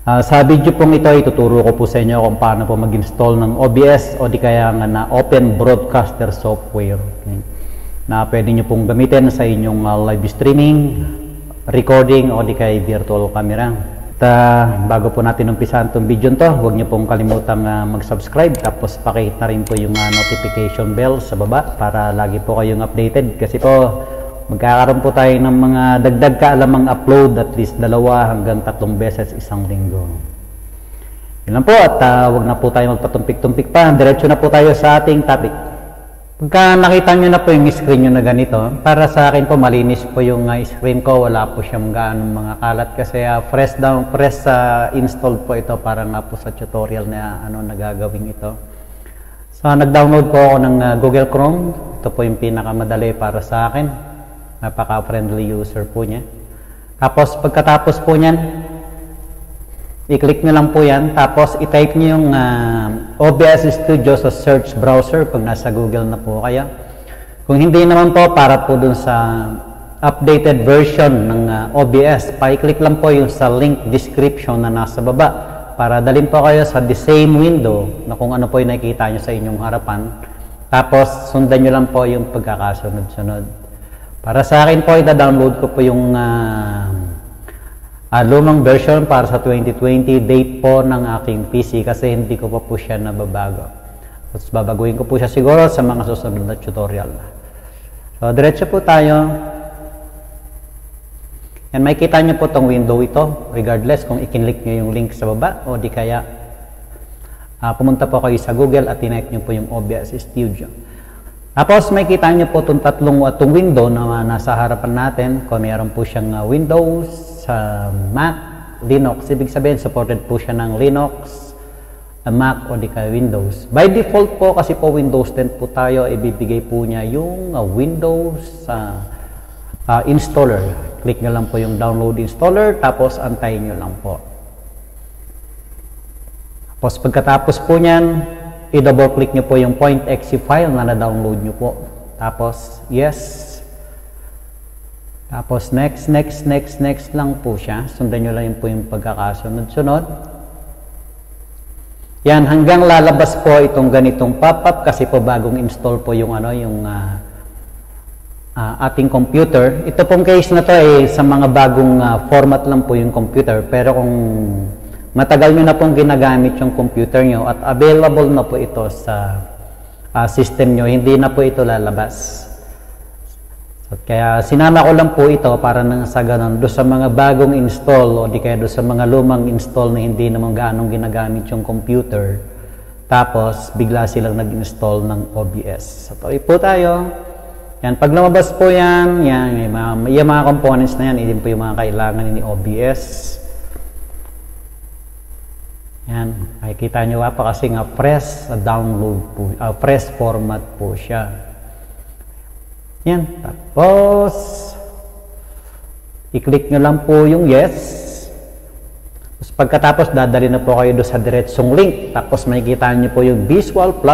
Sa video pong ito, ituturo ko po sa inyo kung paano po mag-install ng OBS o di kaya nga na Open Broadcaster software. Okay, na pwede nyo pong gamitin sa inyong live streaming, recording o di kaya virtual camera. At bago po natin umpisahan itong video to, huwag nyo pong kalimutang mag-subscribe, tapos pakihit na rin po yung notification bell sa baba para lagi po kayong updated, kasi po magkakaroon po tayo ng mga dagdag kaalamang upload at least 2 hanggang 3 beses isang linggo. Yun lang po, at huwag na po tayo magpatumpik-tumpik pa, diretso na po tayo sa ating topic. Pagka nakita nyo na po yung screen nyo na ganito, para sa akin po malinis po yung screen ko, wala po siyang gaanong mga kalat kasi press installed po ito para nga po sa tutorial na nagagawin ito. So nag-download po ako ng Google Chrome, ito po yung pinakamadali para sa akin, napaka-friendly user po niya. Tapos pagkatapos po niyan, i-click nyo lang po yan, tapos i-type nyo yung OBS Studio sa search browser pag nasa Google na po kaya. Kung hindi naman po, para po dun sa updated version ng OBS, pa-click lang po yung sa link description na nasa baba para dalhin po kayo sa the same window na kung ano po yung nakikita nyo sa inyong harapan. Tapos sundan nyo lang po yung pagkakasunod-sunod. Para sa akin po, ita-download ko po yung lumang version para sa 2020 date po ng aking PC kasi hindi ko pa po siya nababago. Tapos babaguhin ko po siya siguro sa mga susunod na tutorial. So, diretso po tayo. Yan, makikita nyo po itong window ito, regardless kung i-click nyo yung link sa baba o di kaya pumunta po kayo sa Google at tinype nyo po yung OBS Studio. Tapos may kita nyo po itong itong window na nasa harapan natin. Kung mayroon po siyang Windows, Mac, Linux, ibig sabihin supported po siya ng Linux, Mac o di kaya Windows. By default po, kasi po Windows 10 po tayo, ibibigay po niya yung Windows installer. Click nyo lang po yung download installer, tapos antayin nyo lang po. Tapos pagkatapos po niyan, i-double click nyo po yung .exe file na na-download nyo po. Tapos, yes. Tapos, next lang po siya. Sundan nyo lang po yung pagkakasunod-sunod. Yan, hanggang lalabas po itong ganitong pop-up kasi po bagong install po yung ating computer. Ito pong case na to ay sa mga bagong format lang po yung computer. Pero kung matagal nyo na pong ginagamit yung computer nyo at available na po ito sa system nyo, hindi na po ito lalabas. So, kaya sinama ko lang po ito para nang sa ganun, doon sa mga bagong install o di kaya doon sa mga lumang install na hindi naman gaanong ginagamit yung computer, tapos bigla silang nag-install ng OBS. So, tuloy po tayo. Yan, pag lumabas po yan, yung mga components na yan, hindi po yung mga kailangan ni OBS. Yan, makikita nyo pa kasi nga press download po, press format po siya. Yan, tapos i-click nyo lang po yung yes. Tapos pagkatapos dadali na po kayo doon sa diretsong link. Tapos makikita nyo po yung Visual+++C.exe.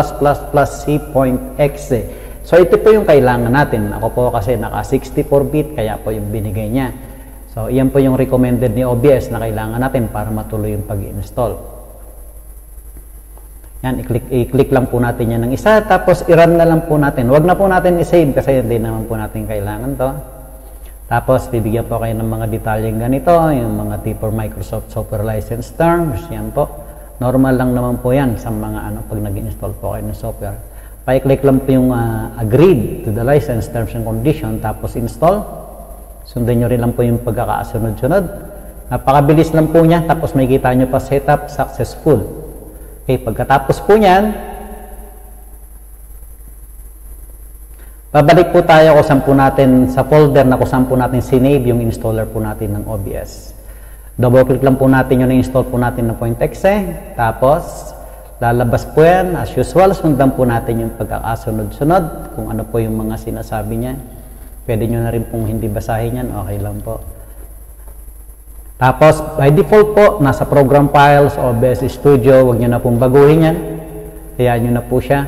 So ito po yung kailangan natin. Ako po kasi naka 64-bit kaya po yung binigay niya. So iyan po yung recommended ni OBS na kailangan natin para matuloy yung pag-install. Yan, i-click lang po natin yan ng isa, tapos i-run na lang po natin. Huwag na po natin i-save kasi hindi naman po natin kailangan to. Tapos, bibigyan po kayo ng mga detalyeng ganito, yung mga tipo Microsoft Software License Terms, yan po. Normal lang naman po yan sa mga pag nag-install po kayo ng software. Pa-click lang po yung agreed to the license terms and condition, tapos install. Sundan nyo rin lang po yung pagkakasunod-sunod. Napakabilis lang po niya, tapos makikita nyo pa setup successful. Okay, pagkatapos po niyan, babalik po tayo kung saan po natin sa folder na kung saan po natin sinave yung installer po natin ng OBS. Double click lang po natin yung install po natin ng .exe. Tapos, lalabas po yan. As usual, sundan po natin yung pagkakasunod-sunod. Kung ano po yung mga sinasabi niya. Pwede nyo na rin pong hindi basahin yan. Okay lang po. Tapos, by default po, nasa program files, OBS Studio, huwag nyo na pong baguhin yan. Hayaan nyo na po siya.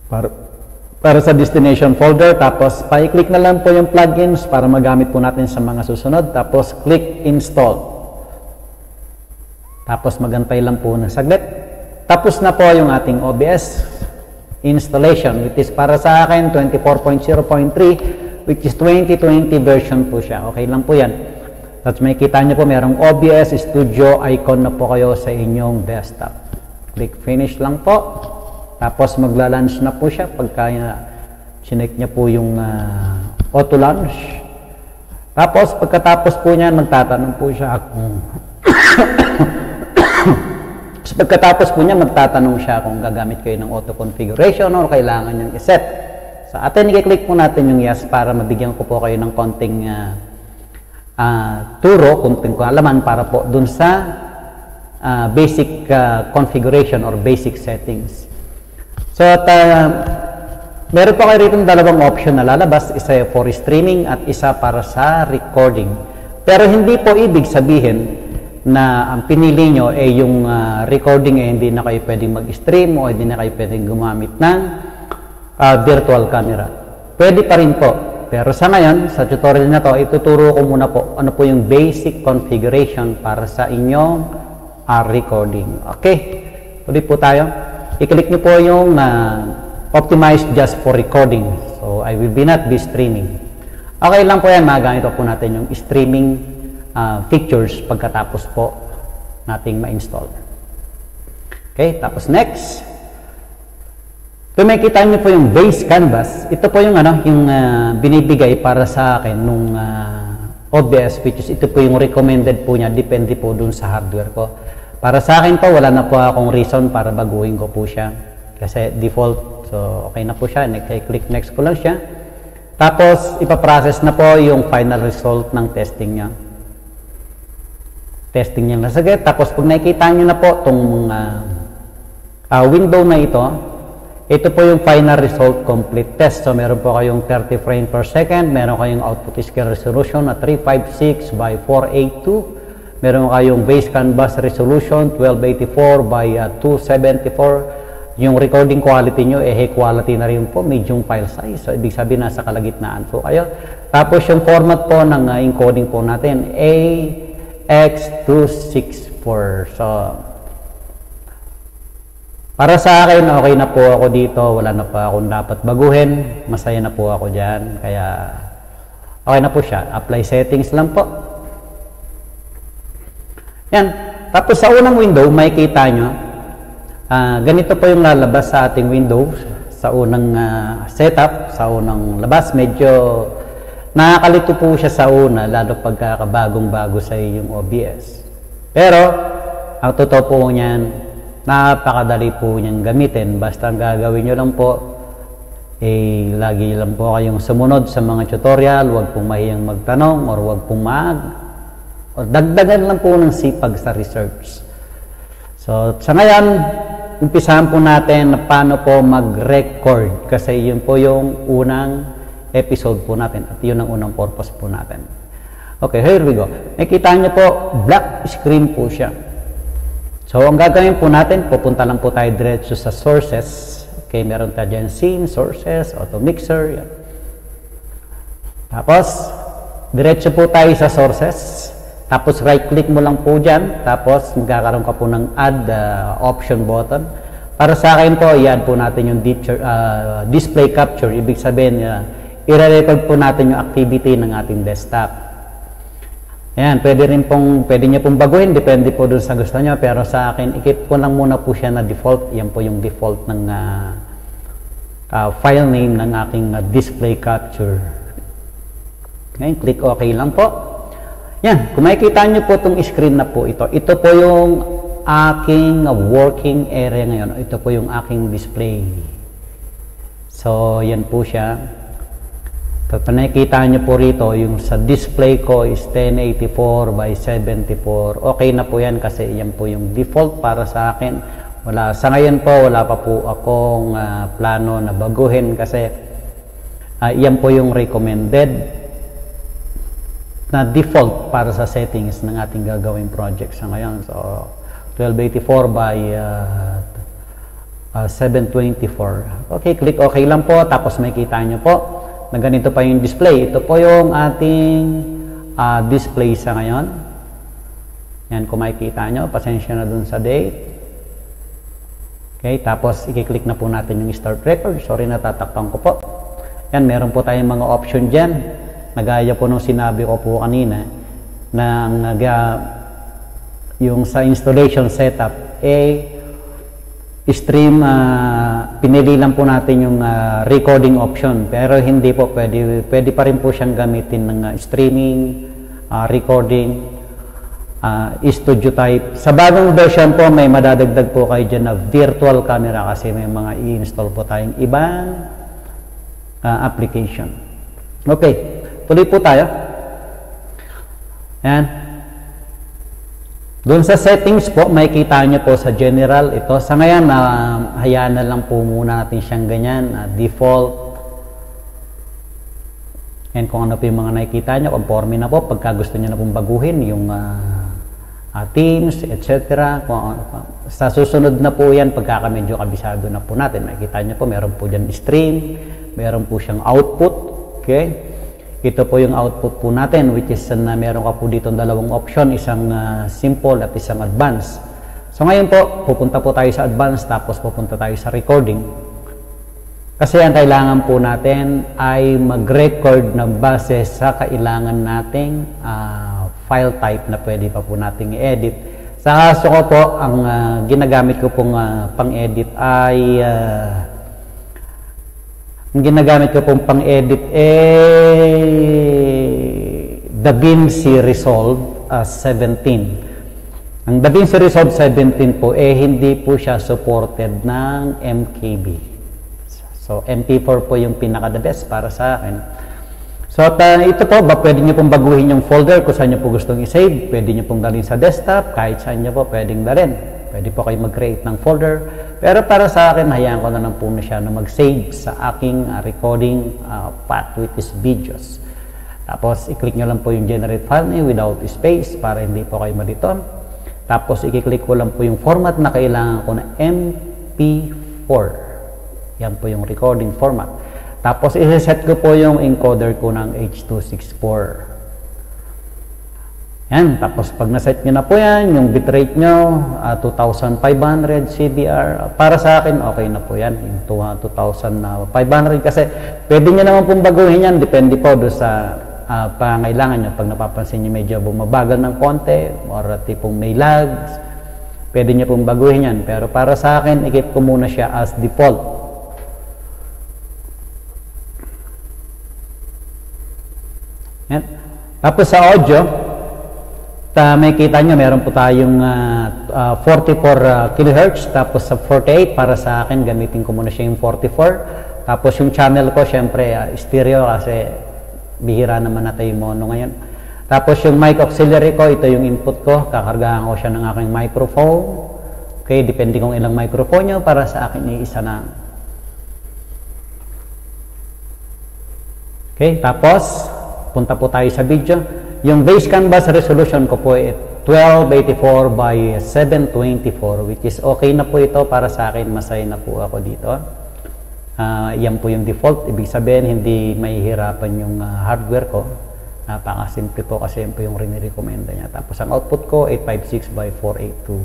Para sa destination folder, tapos pa-click na lang po yung plugins para magamit po natin sa mga susunod. Tapos, click install. Tapos magantay lang po ng saglit. Tapos na po yung ating OBS installation, which is para sa akin 24.0.3, which is 2020 version po siya. Okay lang po yan. Tapos may kita nyo po merong OBS Studio icon na po kayo sa inyong desktop. Click finish lang po. Tapos magla-launch na po siya pagka sinek niya po yung auto launch. Tapos pagkatapos po niyan magtatanong po siya kung pagkatapos po niya magtatanong siya kung gagamit kayo ng auto configuration or kailangan niyang i-set. Sa atin i-click po natin yung yes para mabigyan ko po kayo ng konting turo, konting kaalaman para po dun sa basic configuration or basic settings. So at meron po kayo rito dalawang option na lalabas, isa for streaming at isa para sa recording. Pero hindi po ibig sabihin na ang pinili nyo ay yung recording hindi na kayo pwedeng mag-stream o hindi na kayo pwedeng gumamit ng virtual camera. Pwede pa rin po. Pero sa ngayon, sa tutorial na to, ituturo ko muna po ano po yung basic configuration para sa inyong recording. Okay? Ulit po tayo. I-click nyo po yung optimize just for recording. So, I will not be streaming. Okay lang po yan. Magamit po natin yung streaming features pagkatapos po nating ma-install. Okay? Tapos next. Kung makikita nyo po yung base canvas, ito po yung binibigay para sa akin nung OBS, which is ito po yung recommended po niya, depende po dun sa hardware ko. Para sa akin po, wala na po akong reason para baguhin ko po siya. Kasi default, so okay na po siya. Click next ko lang siya. Tapos, ipaprocess na po yung final result ng testing niya. Testing niya nasagad. Tapos, pag nakikita nyo na po itong window na ito po yung final result complete test. So, meron po kayong 30 frames per second. Meron kayong output scale resolution na 356 by 482. Meron kayong base canvas resolution 1284 by 274. Yung recording quality nyo, high quality na rin po, medium file size. So, ibig sabihin nasa kalagitnaan po kayo. Tapos, yung format po ng encoding po natin, AX264. So, para sa akin, okay na po ako dito. Wala na pa akong dapat baguhin. Masaya na po ako dyan. Kaya, okay na po siya. Apply settings lang po. Yan. Tapos sa unang window, makikita nyo, ganito po yung lalabas sa ating window. Sa unang setup, sa unang labas. Medyo nakakalito po siya sa una, lalo pagkakabagong-bago sa yung OBS. Pero, ang totoo po niyan, napakadali po niyang gamitin. Basta ang gagawin nyo lang po, lagi lang po kayong sumunod sa mga tutorial, huwag pong mahiyang magtanong, or huwag pong o dagdagan lang po ng sipag sa research. So, sa ngayon, umpisahan po natin na paano po mag-record. Kasi yun po yung unang episode po natin at yun ang unang purpose po natin. Okay, here we go. Nakita niyo po, black screen po siya. So, ang gagawin po natin, pupunta lang po tayo diretso sa sources. Okay, meron tayo dyan scene, sources, auto mixer. Yan. Tapos, diretso po tayo sa sources. Tapos, right-click mo lang po dyan. Tapos, magkakaroon ka po ng add option button. Para sa akin po, i-add po natin yung display capture. Ibig sabihin, i-record po natin yung activity ng ating desktop. Ayan, pwede niyo pong baguhin, depende po dun sa gusto niyo, pero sa akin, i-keep ko lang muna po siya na default. Yan po yung default ng file name ng aking display capture. Ngayon, click OK lang po. Yan, kung makikita niyo po itong screen na po ito, ito po yung aking working area ngayon. Ito po yung aking display. So, yan po siya. Pag nakikita nyo po rito, yung sa display ko is 1084 by 74. Okay na po yan kasi yan po yung default para sa akin. Sa ngayon po, wala pa po akong plano na baguhin kasi yan po yung recommended na default para sa settings ng ating gagawing project sa ngayon. So, 1284 by 724. Okay, click OK lang po. Tapos makikita nyo po na ganito pa yung display. Ito po yung ating display sa ngayon. Yan, kung makikita nyo, pasensya na dun sa date. Okay, tapos i-click na po natin yung start record. Sorry, natatakpan ko po. Yan, meron po tayong mga option dyan. Nagaya po nung sinabi ko po kanina na yung sa installation setup, stream, pinili lang po natin yung recording option. Pero hindi po, pwede pa rin po siyang gamitin ng streaming, recording, studio type. Sa bagong version po, may madadagdag po kayo dyan na virtual camera kasi may mga i-install po tayong ibang application. Okay, tuloy po tayo. Ayan. Doon sa settings po, makikita nyo po sa general ito. Sa ngayon, hayaan na lang po muna natin siyang ganyan, default. And kung ano po yung mga nakikita nyo, conforme na po. Pagka gusto nyo na pong baguhin, yung themes, etc. Sa susunod na po yan, pagka medyo kabisado na po natin, makikita nyo po, meron po dyan stream, meron po siyang output. Okay? Ito po yung output po natin, which is meron ka po dito dalawang option, isang simple at isang advanced. So ngayon po, pupunta po tayo sa advanced, tapos pupunta tayo sa recording. Kasi ang kailangan po natin ay mag-record na base sa kailangan nating file type na pwede pa po nating i-edit. Sa kaso ko po, ang ginagamit ko pong pang-edit ay ang ginagamit ko pong pang-edit DaVinci Resolve 17. Ang DaVinci Resolve 17 po, hindi po siya supported ng MKB. So, MP4 po yung pinaka-the best para sa akin. So, ito po, pwede nyo pong baguhin yung folder kung saan nyo po gustong i-save. Pwede nyo pong dalhin sa desktop, kahit saan nyo po pwedeng dalhin. Pwede po kayo mag-create ng folder. Pero para sa akin, hayaan ko na lang po na siya na mag-save sa aking recording path with these videos. Tapos, i-click nyo lang po yung generate file name without space para hindi po kayo malito. Tapos, i-click ko lang po yung format na kailangan ko na MP4. Yan po yung recording format. Tapos, i-set ko po yung encoder ko ng H.264. Yan, tapos pag naset nyo na po yan, yung bitrate nyo, 2,500 CBR, para sa akin, okay na po yan, yung 2,500 kasi pwede nyo naman pong baguhin yan, depende po doon sa pangailangan nyo. Pag napapansin nyo medyo bumabagal ng konti, or tipong may lags, pwede nyo pong baguhin yan. Pero para sa akin, i-keep ko muna siya as default. Yan. Tapos sa audio, may kita nyo, meron po tayong 44 kHz, tapos sa 48, para sa akin, gamitin ko muna siya yung 44. Tapos yung channel ko, syempre, stereo kasi bihira naman natin yung mono ngayon. Tapos yung mic auxiliary ko, ito yung input ko, kakargahan ko siya ng aking microphone. Okay, depende kung ilang microphone nyo, para sa akin, isa na. Okay, tapos, punta po tayo sa video. Yung base canvas resolution ko po ay 1284 by 724, which is okay na po ito para sa akin. Masaya na po ako dito. Yan po yung default. Ibig sabihin, hindi mahihirapan yung hardware ko. Napakasimple po kasi yan po yung rini-recommenda niya. Tapos ang output ko, 856 by 482.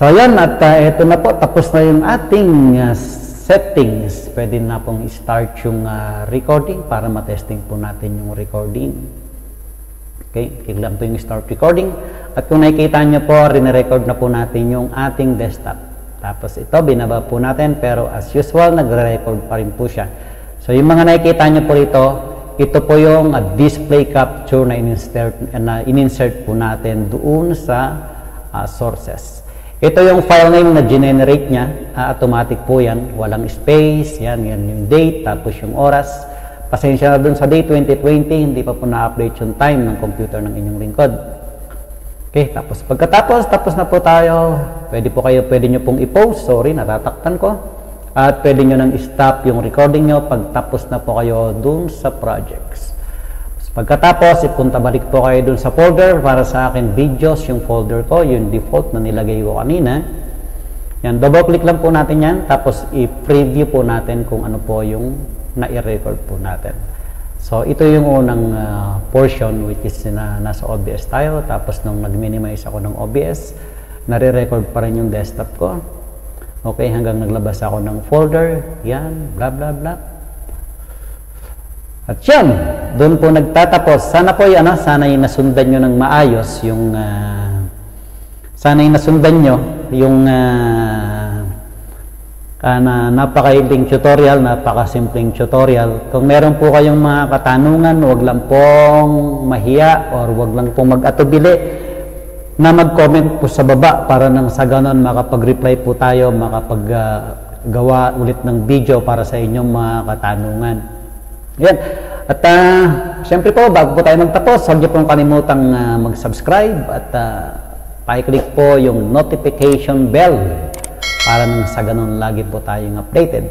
So yan, at ito na po. Tapos na yung ating settings. Pwede na pong i-start yung recording para matesting po natin yung recording. Okay, click lang po yung start recording. At kung nakikita nyo po, rin-record na po natin yung ating desktop. Tapos ito, binaba po natin, pero as usual, nagre-record pa rin po siya. So yung mga nakikita nyo po rito, ito po yung display capture na in-insert po natin doon sa sources. Ito yung file name na generate niya, automatic po yan, walang space, yan yung date, tapos yung oras. Pasensya na dun sa date 2020, hindi pa po na-update yung time ng computer ng inyong lingkod. Okay, tapos pagkatapos, tapos na po tayo, pwede nyo pong i-pause, sorry, natataktan ko. At pwede nyo nang i-stop yung recording nyo pagtapos na po kayo dun sa projects. Pagkatapos, ipunta balik po kayo dun sa folder. Para sa akin, videos, yung folder ko, yung default na nilagay ko kanina. Yan, double click lang po natin yan. Tapos, i-preview po natin kung ano po yung na-record po natin. So, ito yung unang portion which is nasa OBS tayo. Tapos, nung nag-minimize ako ng OBS, nare-record pa rin yung desktop ko. Okay, hanggang naglabas ako ng folder. Yan, blah, blah, blah. At yan, doon po nagtatapos. Sana po yan, sana'y nasundan nyo ng maayos yung, sana'y nasundan nyo yung, napakaibing tutorial, napakasimpleng tutorial. Kung meron po kayong mga katanungan, huwag lang pong mahiya or huwag lang pong mag-atubili na mag-comment po sa baba para nang sa ganon makapag-reply po tayo, makapag-gawa ulit ng video para sa inyong mga katanungan. Yan. At syempre po, bago po tayo magtapos, huwag niyo pong kalimutang mag-subscribe at pa-click po yung notification bell para nang sa ganun lagi po tayong updated.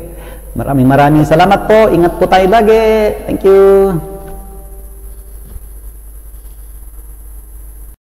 Maraming salamat po. Ingat po tayo lagi. Thank you.